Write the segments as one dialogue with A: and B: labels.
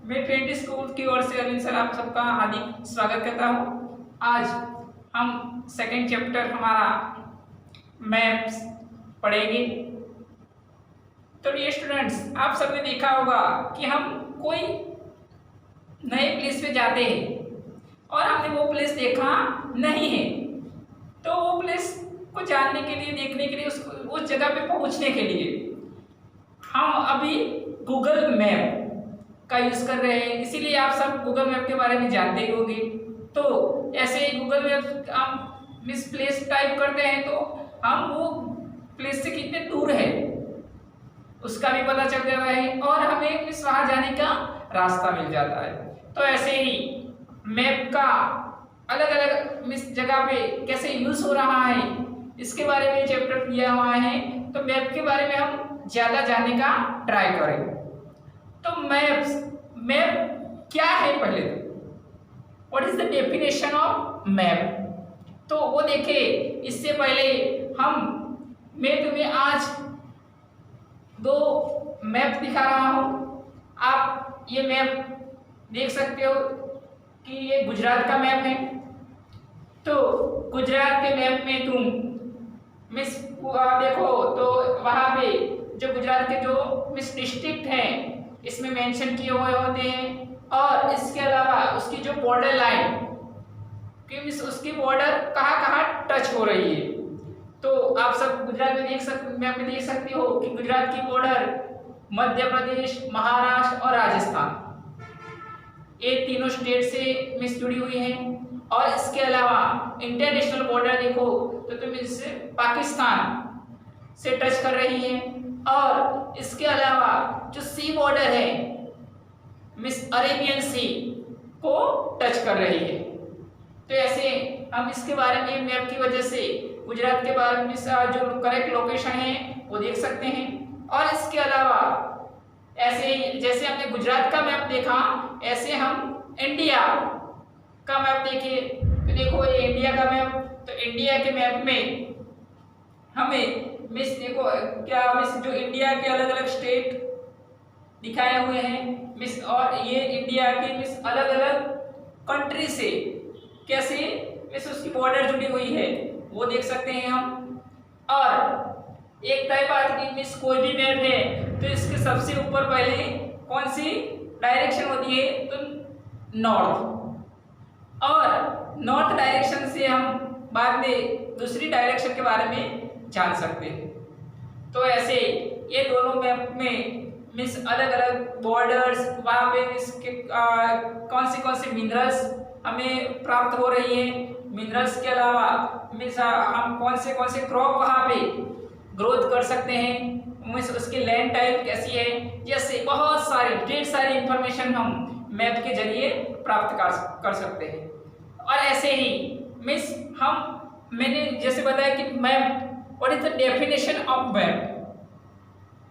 A: मैं trend school की ओर से अरविंद सर आप सबका हार्दिक स्वागत करता हूँ। आज हम सेकंड चैप्टर हमारा मैथ्स पढ़ेंगे। तो ये स्टूडेंट्स, आप सबने देखा होगा कि हम कोई नए प्लेस पे जाते हैं और हमने वो प्लेस देखा नहीं है, तो वो प्लेस को जानने के लिए, देखने के लिए, उस जगह पे पहुंचने के लिए हम अभी गूगल मैप का यूज कर रहे हैं। इसीलिए आप सब गूगल मैप के बारे में जानते ही होंगे। तो ऐसे ही गूगल मैप हम मिस प्लेस टाइप करते हैं तो हम वो प्लेस से कितने दूर है उसका भी पता चल जाता है और हमें मिस वहां जाने का रास्ता मिल जाता है। तो ऐसे ही मैप का अलग अलग मिस जगह पे कैसे यूज हो रहा है इसके बारे में चैप्टर दिया हुआ है। तो मैप के बारे में हम ज्यादा जानने का ट्राई करें। तो मैप क्या है, पहले तो what is the definition of map, तो वो देखे। इससे पहले मैं तुम्हें आज दो मैप दिखा रहा हूं। आप ये मैप देख सकते हो कि ये गुजरात का मैप है। तो गुजरात के मैप में तुम मिस देखो तो वहां पे जो गुजरात के जो मिस डिस्ट्रिक्ट हैं इसमें मेंशन किए हुए होते हैं और इसके अलावा उसकी जो बॉर्डर लाइन कि मिस उसकी बॉर्डर कहाँ टच हो रही है। तो आप सब गुजरात में मैप में देख सकते हो कि गुजरात की बॉर्डर मध्य प्रदेश, महाराष्ट्र और राजस्थान, ये तीनों स्टेट से मिस जुड़ी हुई है। और इसके अलावा इंटरनेशनल बॉर्डर देखो तो तुम इससे पाकिस्तान से टच कर रही है और इसके अलावा जो सी बॉर्डर है मिस अरेबियन सी को टच कर रही है। तो ऐसे हम इसके बारे में मैप की वजह से गुजरात के बारे में जो करेक्ट लोकेशन है वो देख सकते हैं। और इसके अलावा ऐसे जैसे हमने गुजरात का मैप देखा ऐसे हम इंडिया का मैप देखे तो देखो ये इंडिया का मैप। तो इंडिया के मैप में हमें मिस देखो क्या मिस जो इंडिया के अलग अलग स्टेट दिखाए हुए हैं मिस, और ये इंडिया के मिस अलग अलग कंट्री से कैसे मिस उसकी बॉर्डर जुड़ी हुई है वो देख सकते हैं हम। और एक तय बात की मिस कोई भी मैप है तो इसके सबसे ऊपर पहले कौन सी डायरेक्शन होती है तो नॉर्थ, और नॉर्थ डायरेक्शन से हम बाद में दूसरी डायरेक्शन के बारे में जान सकते हैं। तो ऐसे ये दोनों मैप में मिस अलग अलग बॉर्डर्स, वहाँ पे इसके कौन से मिनरल्स हमें प्राप्त हो रही है, मिनरल्स के अलावा मिस हम कौन से क्रॉप वहाँ पे ग्रोथ कर सकते हैं, मिस उसकी लैंड टाइप कैसी है, जैसे बहुत सारी ढेर सारी इंफॉर्मेशन हम मैप के जरिए प्राप्त कर सकते हैं। और ऐसे ही मिस मैंने जैसे बताया कि map what is the definition of map,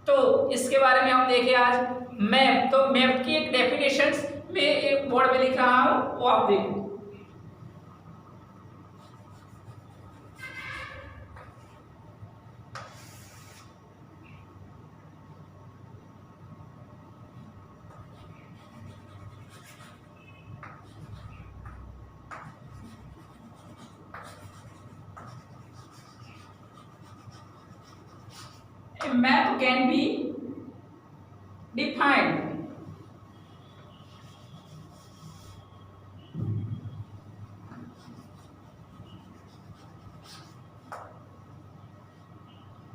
A: तो इसके बारे में हम देखें आज मैप। तो मैप की एक डेफिनेशन में एक बोर्ड में लिख रहा हूं वो आप देखो। A map can be defined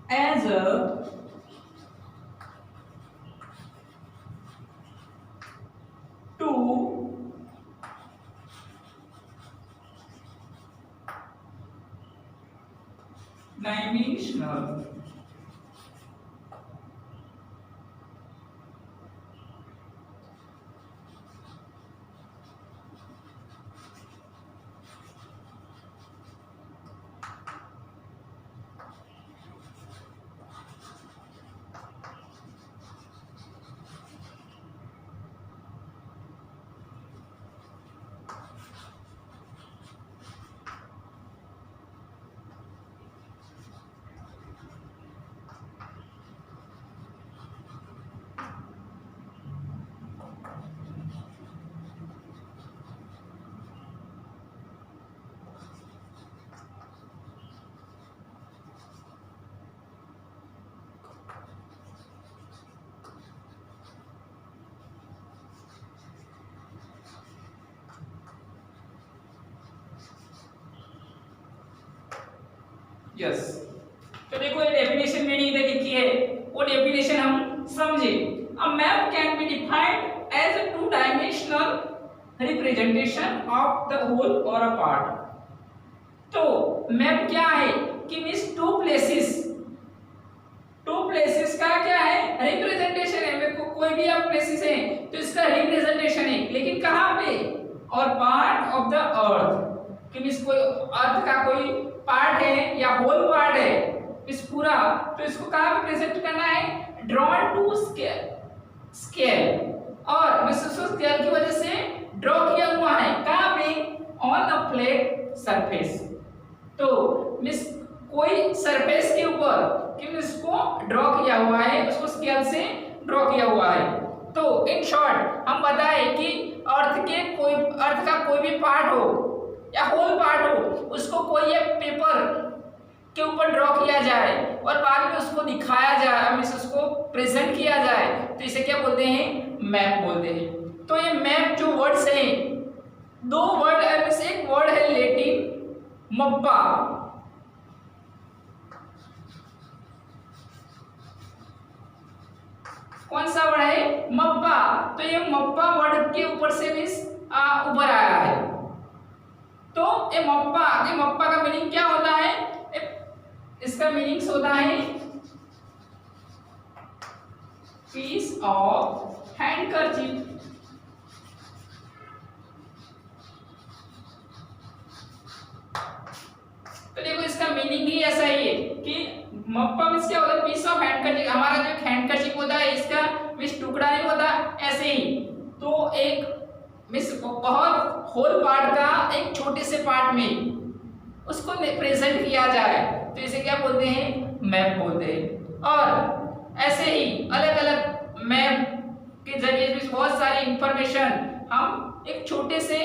A: as a two dimensional yes. तो देखो ये डेफिनेशन मैंने इधर लिखी है, वो डेफिनेशन हम समझे। A map can be defined as a two dimensional representation of the whole or a part. तो मैप क्या है कि मींस टू प्लेसेस का क्या है, रिप्रेजेंटेशन है। मेरे को कोई भी आप प्लेसेस है तो इसका रिप्रेजेंटेशन है, लेकिन कहां पे, और पार्ट ऑफ द अर्थ, कि मींस कोई अर्थ का कोई पार्ट है या होल पार्ट है इस पूरा, तो इसको कहां पे प्रेजेंट करना है, ड्रॉन टू स्केल, और मींस उसको स्केल की वजह से ड्रॉ किया हुआ है, कहां पे, ऑन अ फ्लैट सरफेस। तो मींस कोई सरफेस के ऊपर कि इसको ड्रॉ किया हुआ है, उसको स्केल से ड्रॉ किया हुआ है। तो इन शॉर्ट हम बताएं कि अर्थ का कोई भी पार्ट हो या होल पार्ट हो, उसको कोई एक पेपर के ऊपर ड्रॉ किया जाए और बाद में उसको दिखाया जाए, मींस उसको प्रेजेंट किया जाए, तो इसे क्या बोलते हैं, मैप बोलते हैं। तो ये मैप जो वर्ड्स हैं, दो वर्ड है, मींस एक वर्ड है लैटिन मप्पा, कौन सा वर्ड है, मप्पा। तो ये मप्पा वर्ड के ऊपर से मींस उभर आया है। तो ये मप्पा का मीनिंग क्या होता है, इसका मीनिंग्स होता है पीस ऑफ हैंडकरचीफ। तो देखो इसका मीनिंग ही ऐसा ही है कि मप्पा मींस क्या होता है, पीस ऑफ हैंडकरचीफ। हमारा जो हैंडकरचीफ होता है इसका मींस टुकड़ा नहीं होता ऐसे ही, तो एक मींस बहुत होल पार्ट का एक छोटे से पार्ट में उसको प्रेजेंट किया जाए, तो इसे क्या बोलते हैं, मैप बोलते हैं। और ऐसे ही अलग अलग मैप के जरिए भी बहुत सारी इंफॉर्मेशन हम एक छोटे से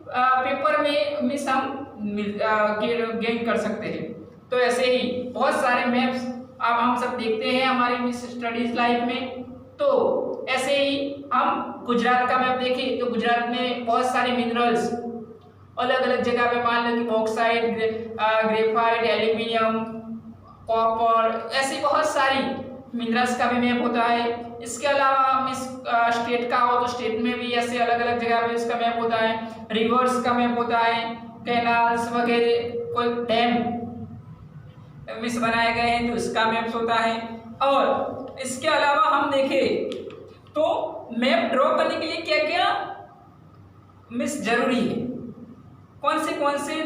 A: पेपर में मींस हम गेन कर सकते हैं। तो ऐसे ही बहुत सारे मैप्स अब हम सब देखते हैं हमारी मींस स्टडीज लाइफ में। तो ऐसे ही हम गुजरात का मैप देखें तो गुजरात में बहुत सारे मिनरल्स अलग अलग जगह पे, मान लो कि बॉक्साइट, ग्रेफाइट, एल्यूमिनियम, कॉपर, ऐसी बहुत सारी मिनरल्स का भी मैप होता है। इसके अलावा मींस स्टेट का हो तो स्टेट में भी ऐसे अलग अलग जगह पे इसका मैप होता है। रिवर्स का मैप होता है, कैनाल्स वगैरह, कोई डैम मींस बनाए गए हैं तो इसका मैप्स होता है। और इसके अलावा हम देखें तो मैप ड्रॉ करने के लिए क्या क्या मींस जरूरी है, कौन से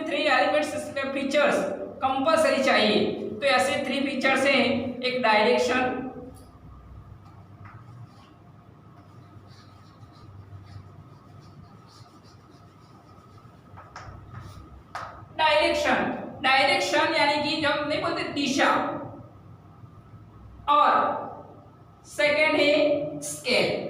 A: 3 एलिमेंट्स फीचर्स कंपल्सरी चाहिए। तो ऐसे 3 फीचर्स हैं, एक डायरेक्शन, डायरेक्शन यानी कि जब नहीं बोलते दिशा, और सेकंड है स्केल।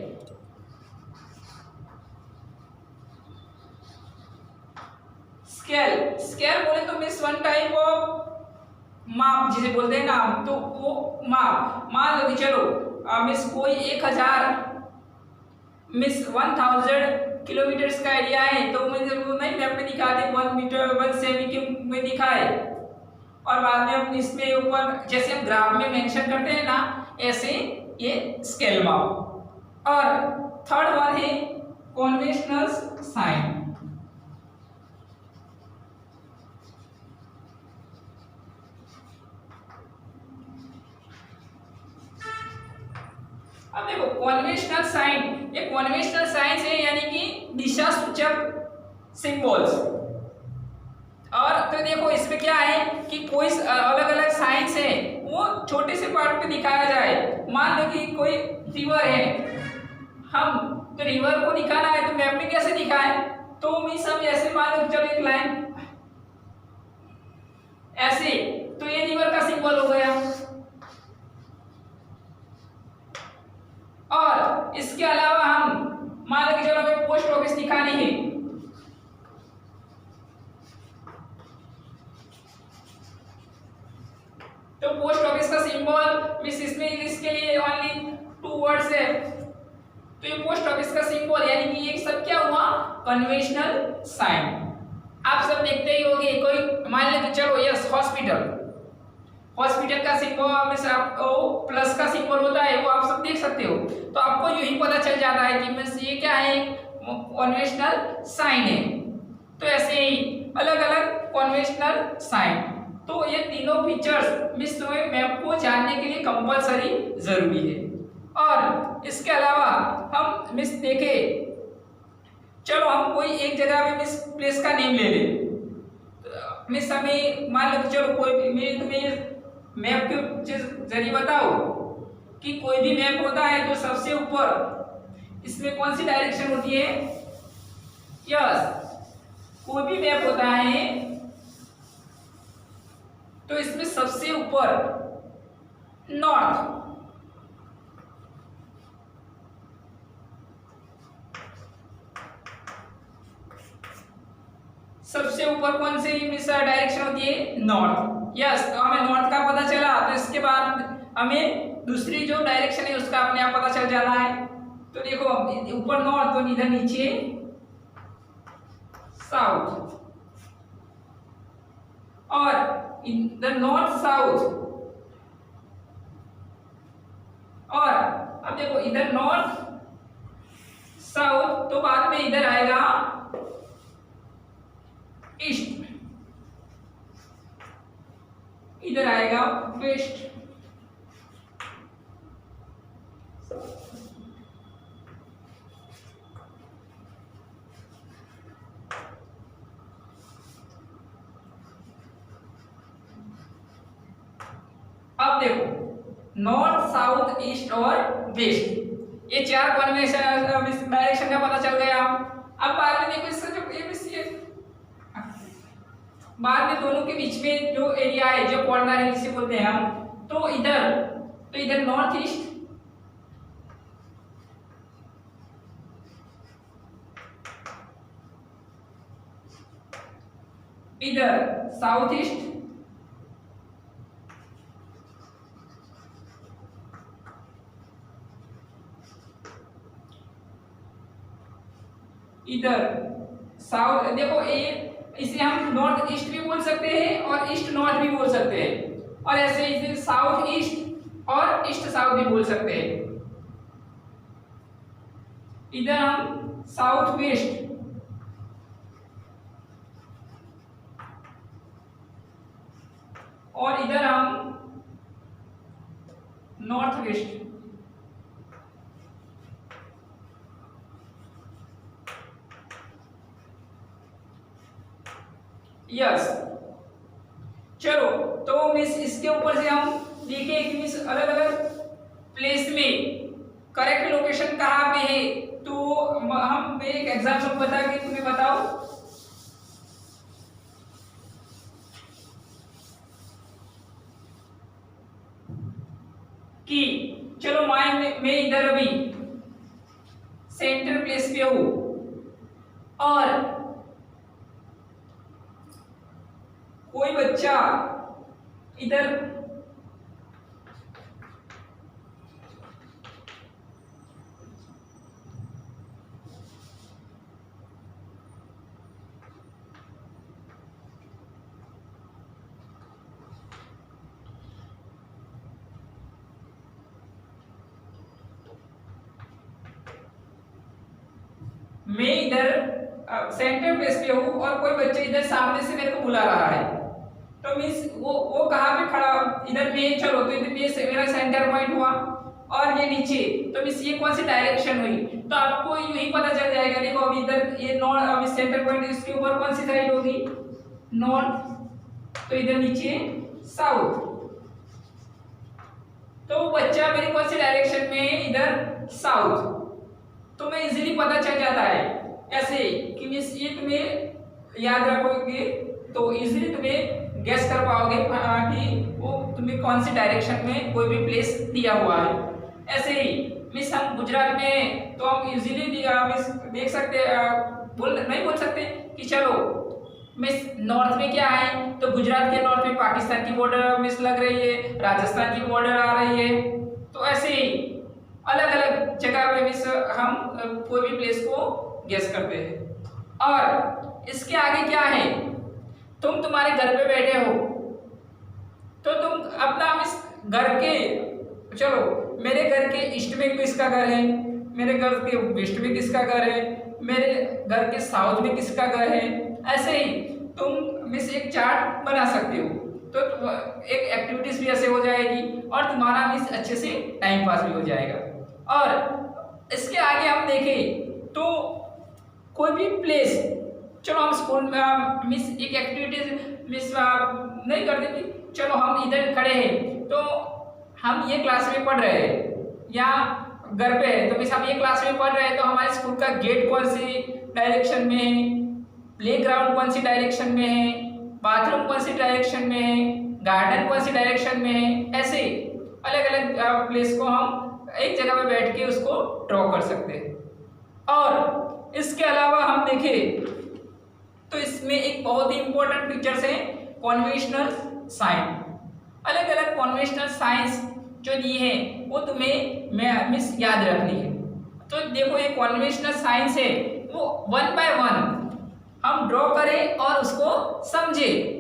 A: स्केल बोले तो मींस वन टाइप ऑफ माप जिसे बोलते हैं ना, तो वो माप। मान लो कि चलो मींस कोई 1000 मींस 1000 किलोमीटर्स का एरिया है, तो मुझे वो नहीं मैप में दिखा दे 1 मीटर 1 सेमी में दिखाए, और बाद में हम इसमें ऊपर जैसे हम ग्राफ में मेंशन करते हैं ना, ऐसे ये स्केल माप। और थर्ड वन है कन्वेंशनल साइन। अब देखो कन्वेंशनल साइन, ये कन्वेंशनल साइंस है यानी कि दिशा सूचक सिंबल्स। और तो देखो इसमें क्या है कि कोई अलग अलग साइंस है वो छोटे से पार्ट पे दिखाया जाए। मान लो कि कोई रिवर है, हम तो रिवर को दिखाना है तो मैप में कैसे दिखाएं, तो मींस हम ऐसे मान लो चलो एक लाइन ऐसे, तो ये रिवर का सिंबल हो गया। और इसके अलावा हम मान लो कि चलो हमें पोस्ट ऑफिस दिखानी है, तो पोस्ट ऑफिस का सिंबल मींस इसमें इसके लिए ओनली 2 वर्ड्स है, तो ये पोस्ट ऑफिस का सिंबल यानी कि ये सब क्या हुआ, कन्वेंशनल साइन। आप सब देखते ही होंगे, कोई मान लो कि चलो यस हॉस्पिटल, हॉस्पिटल का सिंबल मीन्स आप प्लस का सिंबल होता है वो आप सब देख सकते हो। तो आपको यही पता चल जाता है कि मीन्स ये क्या है, कन्वेंशनल साइन है। तो ऐसे ही अलग अलग कन्वेंशनल साइन। तो ये तीनों फीचर्स मीन्स तुम्हें मैप को जानने के लिए कंपलसरी जरूरी है। और इसके अलावा हम मिस देखे, चलो हम कोई एक जगह में मिस प्लेस का नेम ले लें। मिस हमें मान लो चलो कोई मैं तुम्हें मैप के जरिए बताओ कि कोई भी मैप होता है तो सबसे ऊपर इसमें कौन सी डायरेक्शन होती है। यस, कोई भी मैप होता है तो इसमें सबसे ऊपर नॉर्थ, सबसे ऊपर कौन सी डायरेक्शन होती है, नॉर्थ। यस, तो हमें नॉर्थ का पता चला तो इसके बाद हमें दूसरी जो डायरेक्शन है उसका अपने आप पता चल जाना है। तो देखो ऊपर नॉर्थ तो इधर नीचे साउथ, और इधर नॉर्थ साउथ, और अब देखो इधर नॉर्थ साउथ तो बाद में इधर आएगा ईस्ट, इधर आएगा वेस्ट। अब देखो नॉर्थ साउथ ईस्ट और वेस्ट, ये चार कन्वेंशन डायरेक्शन का पता चल गया। अब बाद में देखो इसका जो बाद में दोनों के बीच में जो एरिया है, जो कॉर्नर है जिसे बोलते हैं हम, तो इधर नॉर्थ ईस्ट, इधर साउथ ईस्ट, इधर साउथ। देखो ये इसे हम नॉर्थ ईस्ट भी बोल सकते हैं और ईस्ट नॉर्थ भी बोल सकते हैं, और ऐसे इसे साउथ ईस्ट और ईस्ट साउथ भी बोल सकते हैं। इधर हम साउथ वेस्ट, और इधर हम नॉर्थ वेस्ट। यस, चलो तो मिस इसके ऊपर से हम देखें कि मिस अलग अलग प्लेस में करेक्ट लोकेशन कहाँ पे है। तो हम एक एग्जांपल बता के तुम्हें बताओ कि चलो मैं इधर अभी सेंटर प्लेस पे हूं, और कोई बच्चा इधर मैं इधर सेंटर प्लेस पे हूं और कोई बच्चा इधर सामने से मेरे को बुला रहा है। तो मीन्स वो कहाँ पे खड़ा, इधर में, चलो तो इधर में मेरा सेंटर पॉइंट हुआ और ये नीचे, तो मीन्स ये कौन सी डायरेक्शन हुई। तो आपको यही पता चल जाएगा। देखो अभी इधर ये नॉर्थ, अभी सेंटर पॉइंट इसके ऊपर कौन सी साइड होगी, नॉर्थ, तो इधर नीचे साउथ। तो बच्चा मेरी कौन सी डायरेक्शन में, इधर साउथ। तो मैं इजीली पता चल जाता है ऐसे कि मीन्स ये तुम्हें याद रखोगे तो इजीली तुम्हें गेस कर पाओगे कि वो तुम्हें कौन सी डायरेक्शन में कोई भी प्लेस दिया हुआ है। ऐसे ही मिस हम गुजरात में तो हम इजीली मिस देख सकते, नहीं बोल सकते कि चलो मिस नॉर्थ में क्या है, तो गुजरात के नॉर्थ में पाकिस्तान की बॉर्डर मिस लग रही है, राजस्थान की बॉर्डर आ रही है। तो ऐसे ही अलग अलग जगह पे मिस हम कोई भी प्लेस को गेस करते हैं। और इसके आगे क्या है, तुम्हारे घर पे बैठे हो तो तुम अपना इस घर के, चलो मेरे घर के ईस्ट में किसका घर है, मेरे घर के वेस्ट में किसका घर है, मेरे घर के साउथ में किसका घर है, ऐसे ही तुम मिस एक चार्ट बना सकते हो। तो एक एक्टिविटीज भी ऐसे हो जाएगी और तुम्हारा मिस अच्छे से टाइम पास भी हो जाएगा। और इसके आगे हम देखें तो कोई भी प्लेस, चलो हम स्कूल में मिस एक एक्टिविटीज मिस नहीं करते कि चलो हम इधर खड़े हैं तो हम ये क्लास में पढ़ रहे हैं या घर पे है तो मिस हम ये क्लास में पढ़ रहे हैं, तो हमारे स्कूल का गेट कौन सी डायरेक्शन में है, प्लेग्राउंड कौन सी डायरेक्शन में है, बाथरूम कौन सी डायरेक्शन में है, गार्डन कौन सी डायरेक्शन में है, ऐसे अलग अलग प्लेस को हम एक जगह पे बैठ के उसको ड्रॉ कर सकते हैं। और इसके अलावा हम देखें तो इसमें एक बहुत ही इंपॉर्टेंट पिक्चर्स है कन्वेंशनल साइन। अलग अलग कन्वेंशनल साइंस जो दी है वो तुम्हें मिस याद रखनी है। तो देखो ये कन्वेंशनल साइंस है वो 1 बाय 1 हम ड्रॉ करें और उसको समझें।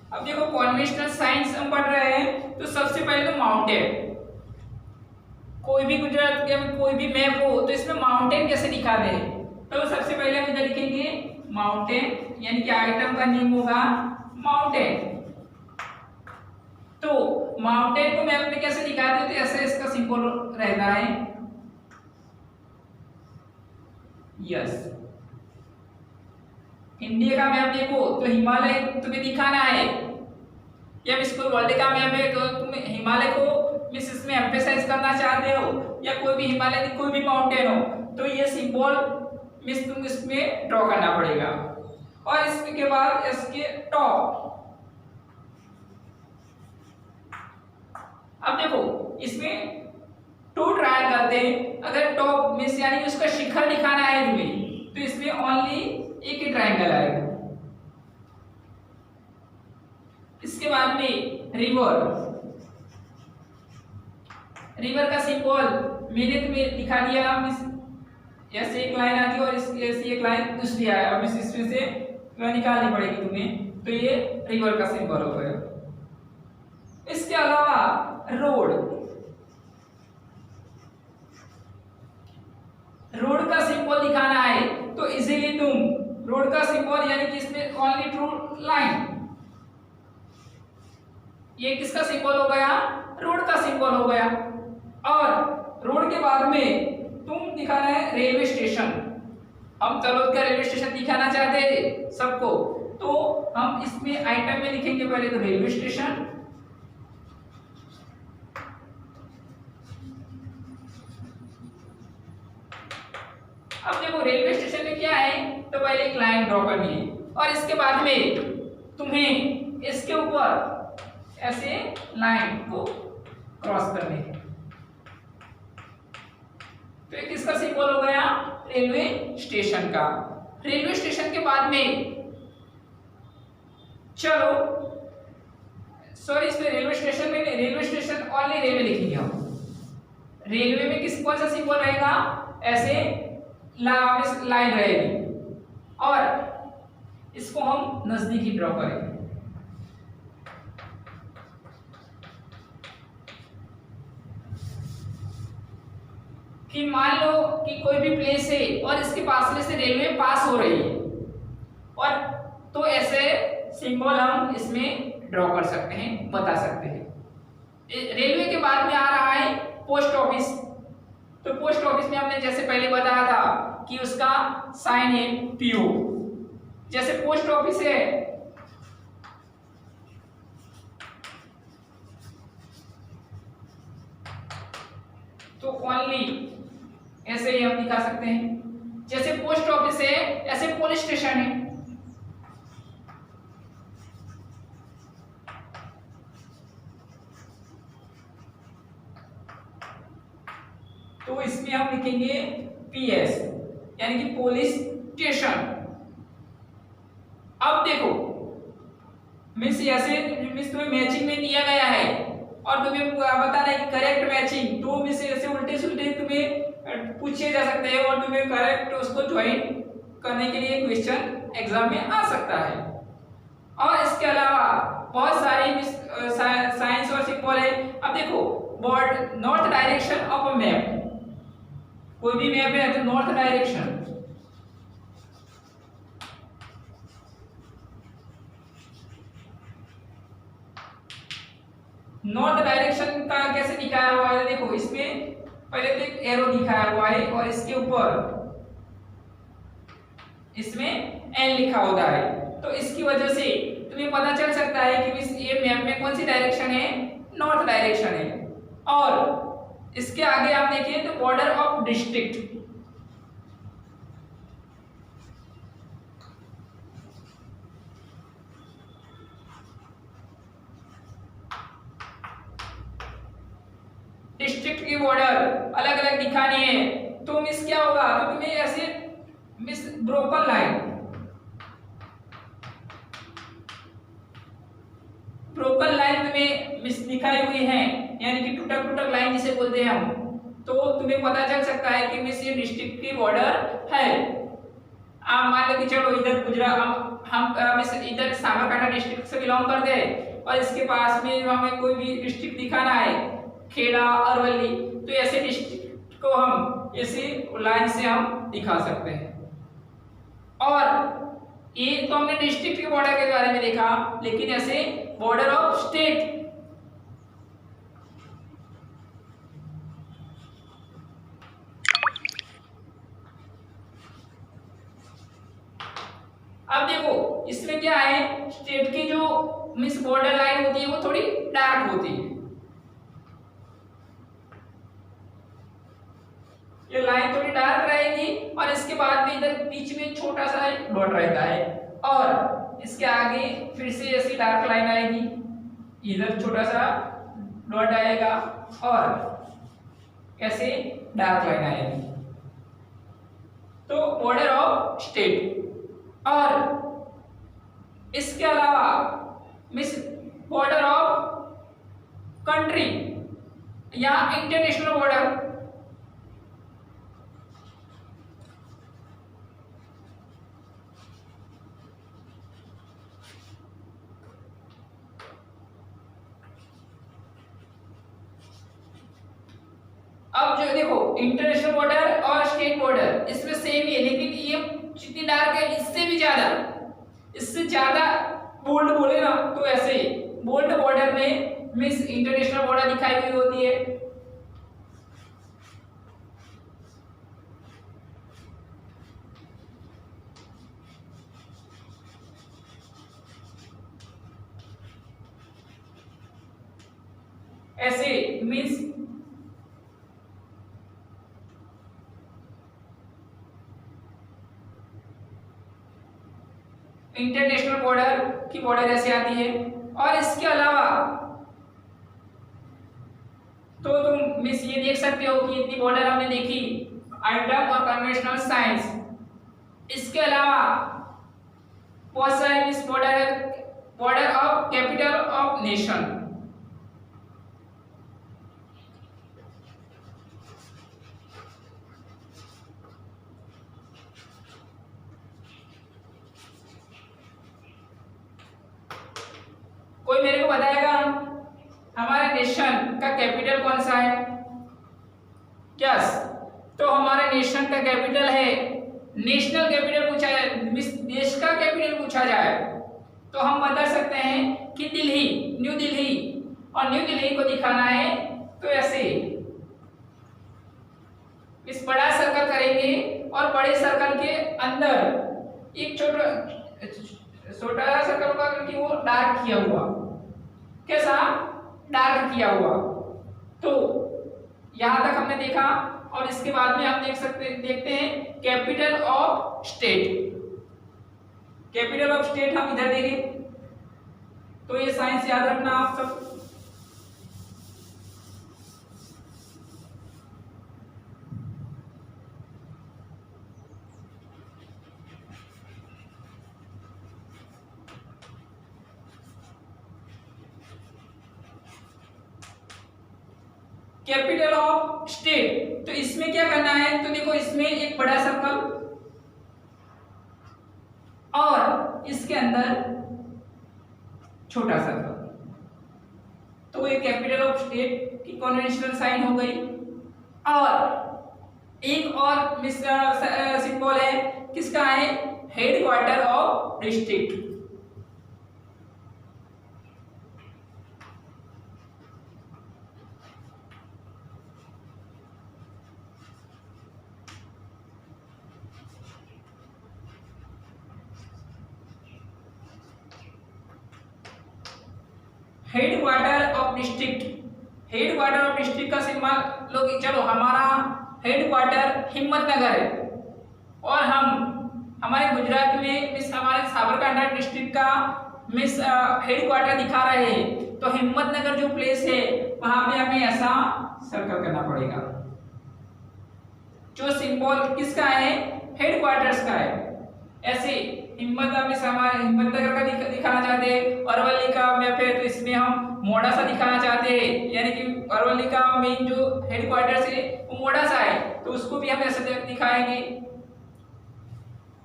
A: अब देखो कन्वेंशनल साइंस हम पढ़ रहे हैं तो सबसे पहले तो माउंटेन, कोई भी गुजरात के कोई भी मैप हो तो इसमें माउंटेन कैसे दिखाते हैं, तो सबसे पहले हम इधर लिखेंगे माउंटेन, यानी कि आइटम का नेम होगा माउंटेन। तो माउंटेन को मैप में कैसे दिखाते हैं, तो ऐसे इसका सिंबल रहता है यस। इंडिया का मैप देखो तो हिमालय तुम्हें दिखाना है, या इसको वर्ल्ड का मैप है तो तुम हिमालय को मिस इसमें एम्फेसाइज करना चाहते हो, या कोई भी हिमालय की कोई भी माउंटेन हो तो ये सिंबल मिस तुम इसमें ड्रॉ करना पड़ेगा। और इसके बाद इसके टॉप, अब देखो इसमें 2 ट्राई करते हैं, अगर टॉप मिस यानी उसका शिखर दिखाना है तुम्हें तो इसमें ओनली एक ही ट्रायंगल आएगा। इसके बाद में रिवर, रिवर का सिंबल मैंने तुम्हें दिखा दिया, ऐसे एक लाइन आती है और ऐसी एक लाइन दूसरी आए, अब इसमें से निकालनी पड़ेगी तुम्हें, तो ये रिवर का सिंबल हो गया। इसके अलावा रोड, रोड का सिंबल दिखाना है तो इजीली तुम रोड का सिंबल यानी कि इसमें ओनली ट्रू लाइन, ये किसका सिंबल हो गया, रोड का सिंबल हो गया। और रोड के बाद में तुम दिखाना है रेलवे स्टेशन, हम तलोद का रेलवे स्टेशन दिखाना चाहते हैं सबको, तो हम इसमें आइटम में लिखेंगे पहले तो रेलवे स्टेशन, अब देखो रेलवे स्टेशन में क्या है तो पहले एक लाइन ड्रॉ करनी है और इसके बाद में तुम्हें इसके ऊपर ऐसे लाइन को क्रॉस करनी है, तो ये किसका सिंबल हो गया, रेलवे स्टेशन का। रेलवे स्टेशन के बाद में चलो सॉरी इसमें रेलवे स्टेशन में रेलवे स्टेशन ओनली रेलवे लिखेंगे हम, रेलवे में किस कौन सा सिंबल रहेगा, ऐसे लाइन रहेगी और इसको हम नजदीकी ड्रॉ करेंगे। कि मान लो कि कोई भी प्लेस है और इसके पास से रेलवे पास हो रही है, और तो ऐसे सिंबल हम इसमें ड्रॉ कर सकते हैं, बता सकते हैं। रेलवे के बाद में आ रहा है पोस्ट ऑफिस, तो पोस्ट ऑफिस में हमने जैसे पहले बताया था कि उसका साइन है पीओ, जैसे पोस्ट ऑफिस है तो ओनली ऐसे ही हम दिखा सकते हैं। जैसे पोस्ट ऑफिस है ऐसे पुलिस स्टेशन है। तो इसमें हम लिखेंगे पीएस यानी कि पुलिस स्टेशन। अब देखो मिस ऐसे मिस तुम्हें मैचिंग में दिया गया है और तुम्हें बताना है कि करेक्ट मैचिंग, तो मिस ऐसे उल्टे सुल्टे तुम्हें पूछे जा सकते हैं और तुम्हें करेक्ट उसको ज्वाइन करने के लिए क्वेश्चन एग्जाम में आ सकता है। और इसके अलावा बहुत सारी साइंस और सिंबल है। अब देखो board north direction of a map, कोई भी मैप है तो नॉर्थ डायरेक्शन, नॉर्थ डायरेक्शन का कैसे दिखाया हुआ है, देखो इसमें पहले तो एक एरो दिखाया हुआ है और इसके ऊपर इसमें एन लिखा होता है। तो इसकी वजह से तुम्हें पता चल सकता है कि ये मैप में कौन सी डायरेक्शन है, नॉर्थ डायरेक्शन है। और इसके आगे आप देखिए तो बॉर्डर ऑफ डिस्ट्रिक्ट, डिस्ट्रिक्ट की बॉर्डर अलग अलग दिखानी है। तो मिस क्या होगा, तो तुम्हें ऐसे miss broken line, broken line तुम्हें मिस दिखाई हुई है यानी कि टूटक टूटक लाइन जिसे बोलते हैं हम, तो तुम्हें पता चल सकता है कि मिस ये डिस्ट्रिक्ट की बॉर्डर है। आप मान लो कि चलो इधर गुजरात हम मिस इधर साबरकांठा डिस्ट्रिक्ट से बिलोंग करते हैं और इसके पास में हमें कोई भी डिस्ट्रिक्ट दिखाना है, खेड़ा, अरवली, तो ऐसे डिस्ट्रिक्ट को हम ऐसे लाइन से हम दिखा सकते हैं। और ये तो हमने डिस्ट्रिक्ट के बॉर्डर के बारे में देखा, लेकिन ऐसे बॉर्डर ऑफ स्टेट, अब देखो इसमें क्या है, स्टेट की जो मिस बॉर्डर लाइन होती है वो थोड़ी डार्क होती है, ये लाइन थोड़ी डार्क रहेगी और इसके बाद में इधर बीच में छोटा सा डॉट रहता है और इसके आगे फिर से ऐसी डार्क लाइन आएगी, इधर छोटा सा डॉट आएगा और ऐसे डार्क लाइन आएगी। तो बॉर्डर ऑफ स्टेट। और इसके अलावा मिस बॉर्डर ऑफ कंट्री या इंटरनेशनल बॉर्डर, अब जो देखो इंटरनेशनल बॉर्डर और स्टेट बॉर्डर इसमें सेम ही है, लेकिन ये जितनी डार्क है इससे ज्यादा बोल्ड बोले ना तो ऐसे ही बोल्ड बॉर्डर में मिस इंटरनेशनल बॉर्डर दिखाई हुई होती है। ऐसे मीन्स इंटरनेशनल बॉर्डर की बॉर्डर ऐसे आती है। और इसके अलावा तो तुम मिस ये देख सकते हो कि इतनी बॉर्डर हमने देखी, आइटम और कन्वेंशनल साइंस। इसके अलावा बहुत सारे मिस बॉर्डर है, border of capital of nation, कोई मेरे को बताएगा हमारे नेशन का कैपिटल कौन सा है? यस, तो हमारे नेशन का कैपिटल है, नेशनल कैपिटल पूछा जाए, देश का कैपिटल पूछा जाए तो हम बता सकते हैं कि दिल्ली, न्यू दिल्ली। और न्यू दिल्ली को दिखाना है तो ऐसे इस बड़ा सर्कल करेंगे और बड़े सर्कल के अंदर एक छोटा सर्कल का कि वो डार्क किया हुआ, कैसा डार्क किया हुआ, तो यहां तक हमने देखा। और इसके बाद में हम देखते हैं capital of state. Capital of state हम इधर देखें तो ये साइंस याद रखना आप सब। कैपिटल ऑफ स्टेट, तो इसमें क्या करना है, तो देखो इसमें एक बड़ा सर्कल और इसके अंदर छोटा सर्कल, तो ये कैपिटल ऑफ स्टेट की कन्वेंशनल साइन हो गई। और एक और सिंबल है, किसका है, headquarter of district. Headquarter of district, headquarter of district का सिंबल लोग, चलो हमारा हेडक्वार्टर हिम्मतनगर है और हम हमारे गुजरात में मिस हमारे साबरकांठा डिस्ट्रिक्ट का मिस हेडक्वार्टर दिखा रहे हैं, तो हिम्मतनगर जो प्लेस है वहां पे हमें ऐसा सर्कल करना पड़ेगा। जो सिंबल किसका है, हेडक्वार्टर्स का है। ऐसे हिम्मतनगर का दिखाना चाहते हैं, अरवली का, या फिर तो इसमें हम मोड़ा सा दिखाना चाहते हैं, यानी कि अरवली का मेन जो हेडक्वार्टर्स है वो मोड़ा सा है, तो उसको भी हम ऐसे दिखाएंगे।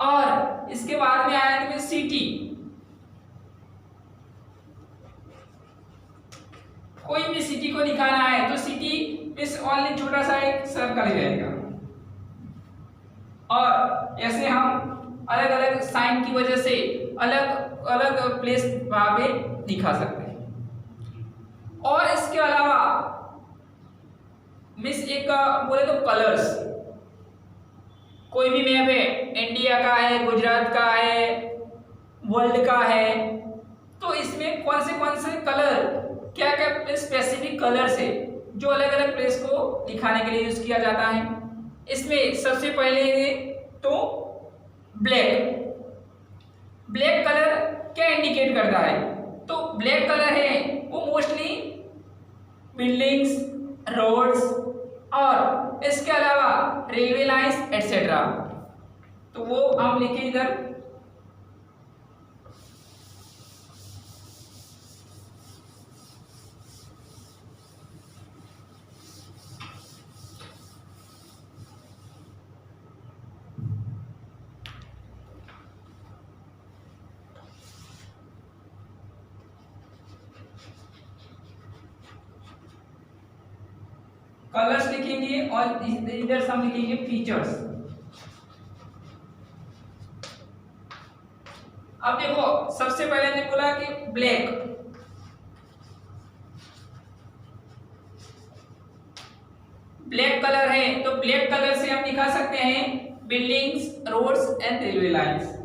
A: और इसके बाद में आया कि सिटी, कोई भी सिटी को दिखाना है तो सिटी इस ओनली छोटा सा एक सर्कल ही रहेगा। और ऐसे हम अलग अलग साइन की वजह से अलग अलग प्लेस वहां पे दिखा सकते हैं। और इसके अलावा मिस एक बोले तो कलर्स, कोई भी मैप है, इंडिया का है, गुजरात का है, वर्ल्ड का है, तो इसमें कौन से कलर, क्या क्या स्पेसिफिक कलर्स है जो अलग अलग प्लेस को दिखाने के लिए यूज किया जाता है। इसमें सबसे पहले तो ब्लैक, ब्लैक कलर क्या इंडिकेट करता है, तो ब्लैक कलर है वो मोस्टली बिल्डिंग्स, रोड्स और इसके अलावा रेलवे लाइंस एटसेट्रा, तो वो हम लिखे इधर। कलर्स लिखेंगे और इधर हम लिखेंगे फीचर्स। अब देखो सबसे पहले हमने बोला कि ब्लैक, ब्लैक कलर है तो ब्लैक कलर से हम दिखा सकते हैं buildings, roads and railway lines.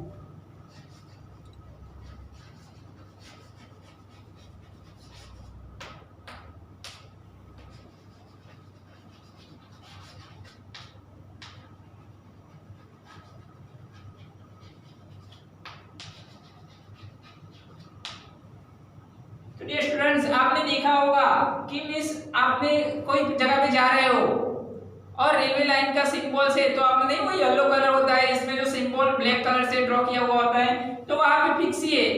A: तो स्टूडेंट्स आपने देखा होगा कि मिस आपने कोई जगह पे जा रहे हो और रेलवे लाइन का सिंबल से, तो आपने वो येलो कलर होता है, इसमें जो सिंबल ब्लैक कलर से ड्रॉ किया हुआ होता है, तो वहां पे फिक्स ही है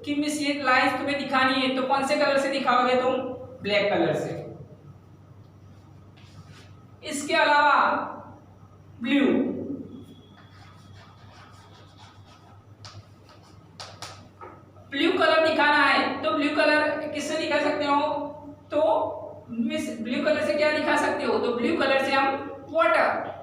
A: कि मिस ये लाइन तुम्हें दिखानी है, तो कौन से कलर से दिखाओगे तुम, ब्लैक कलर से। इसके अलावा ब्लू, ब्लू कलर दिखाना है तो ब्लू कलर किससे दिखा सकते हो, तो मिस ब्लू कलर से क्या दिखा सकते हो, तो ब्लू कलर से हम वाटर,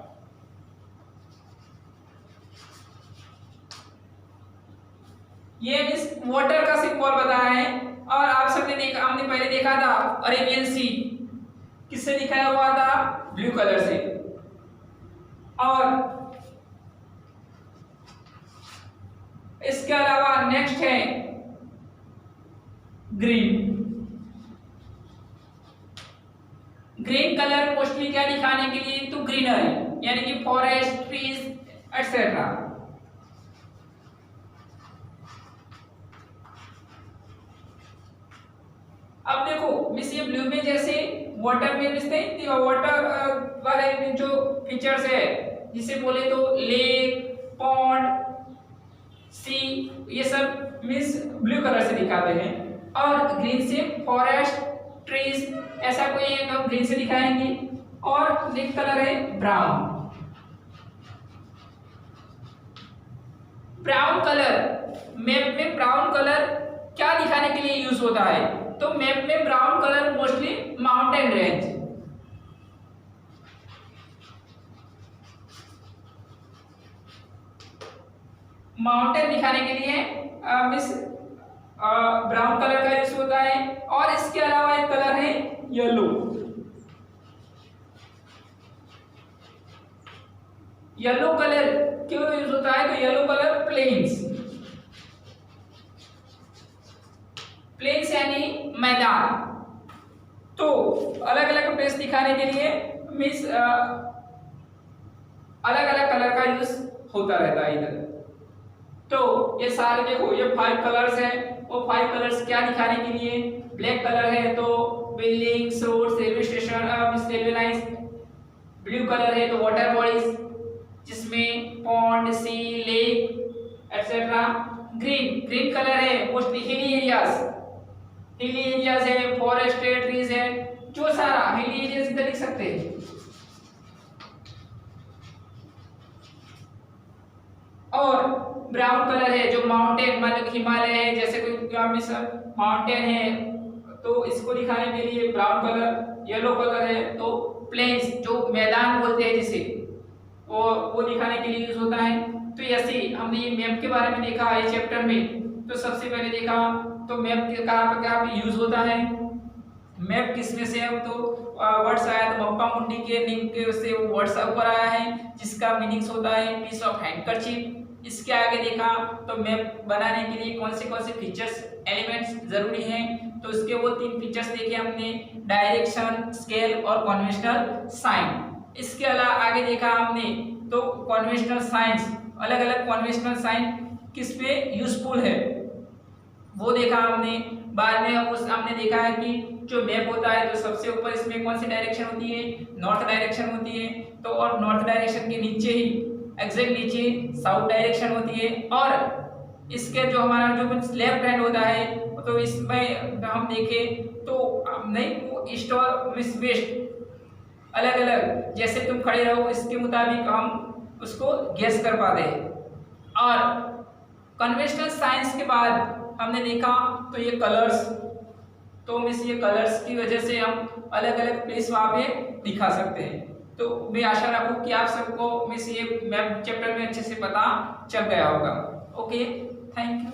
A: ये मिस वाटर का सिंबल बताया है। और आप सबने देखा, हमने पहले देखा था अरेबियन सी किससे दिखाया हुआ था, ब्लू कलर से। और इसके अलावा नेक्स्ट है ग्रीन, ग्रीन कलर मोस्टली क्या दिखाने के लिए, तो ग्रीनरी यानी कि फॉरेस्ट, ट्रीज एटसेट्रा। अब देखो मिस ये ब्लू में जैसे वाटर में मिस नहीं, वाटर वाले जो फीचर्स है जिसे बोले तो लेक, पॉन्ड, सी, ये सब मिस ब्लू कलर से दिखाते हैं। और ग्रीन से फॉरेस्ट, ट्रीज, ऐसा कोई एक हम ग्रीन से दिखाएंगे। और नेक्स्ट कलर है ब्राउन। ब्राउन कलर, मैप में ब्राउन कलर क्या दिखाने के लिए यूज होता है, तो मैप में brown colour mostly mountain range, mountain दिखाने के लिए मिस ब्राउन कलर का यूज होता है। और इसके अलावा एक कलर है येलो। येलो कलर क्यों यूज होता है, तो येलो कलर प्लेन्स, प्लेन्स यानी मैदान। तो अलग अलग प्लेस दिखाने के लिए मीन्स अलग अलग कलर का यूज होता रहता है इधर। तो ये सारे देखो ये 5 कलर्स हैं, वो 5 कलर्स क्या दिखाने के लिए, ब्लैक कलर है तो buildings, roads, railway station, railway lines. Blue colour है तो वाटर बॉडीज जिसमें pond, sea, lake etcetera. Green colour है मोस्टली हिली एरियाज है, फॉरेस्ट है, ट्रीज है, जो सारा हिली एरियाज इधर लिख सकते हैं। और ब्राउन कलर है जो माउंटेन, मतलब हिमालय है, जैसे कोई माउंटेन है तो इसको दिखाने के लिए ब्राउन कलर। येलो कलर है तो प्लेन्स, जो मैदान बोलते हैं जिसे, वो दिखाने के लिए यूज होता है। तो ऐसे हमने ये मैप के बारे में देखा है चैप्टर में। तो सबसे पहले देखा तो मैप के कहाँ पर क्या यूज होता है, मैप किसमें से हम तो वर्ड्स आया तो मप्पा मुंडी के लिंक से वो वर्ड्स ऊपर आया है जिसका मीनिंग्स होता है पीस ऑफ हैंडकरचीफ। इसके आगे देखा तो मैप बनाने के लिए कौन से फीचर्स एलिमेंट्स जरूरी हैं, तो इसके वो 3 फीचर्स देखे हमने, डायरेक्शन, स्केल और कन्वेंशनल साइन। इसके अलावा आगे देखा हमने तो कन्वेंशनल साइंस, अलग अलग कन्वेंशनल साइन किस पे यूजफुल है वो देखा हमने। बाद में हमने देखा है कि जो मैप होता है तो सबसे ऊपर इसमें कौन सी डायरेक्शन होती है, नॉर्थ डायरेक्शन होती है। तो और नॉर्थ डायरेक्शन के नीचे ही एग्जैक्ट नीचे साउथ डायरेक्शन होती है। और इसके जो हमारा जो लेफ्ट हैंड होता है तो इसमें हम देखें तो नहीं, वो ईस्ट और वेस्ट अलग अलग, जैसे तुम खड़े रहो इसके मुताबिक हम उसको गेस कर पाते हैं। और कन्वेंशनल साइंस के बाद हमने देखा तो ये कलर्स, तो मिस ये कलर्स की वजह से हम अलग अलग प्लेस वहाँ पे दिखा सकते हैं। तो मैं आशा रखूँ कि आप सबको मिस ये मैप चैप्टर में अच्छे से पता चल गया होगा। Okay, thank you.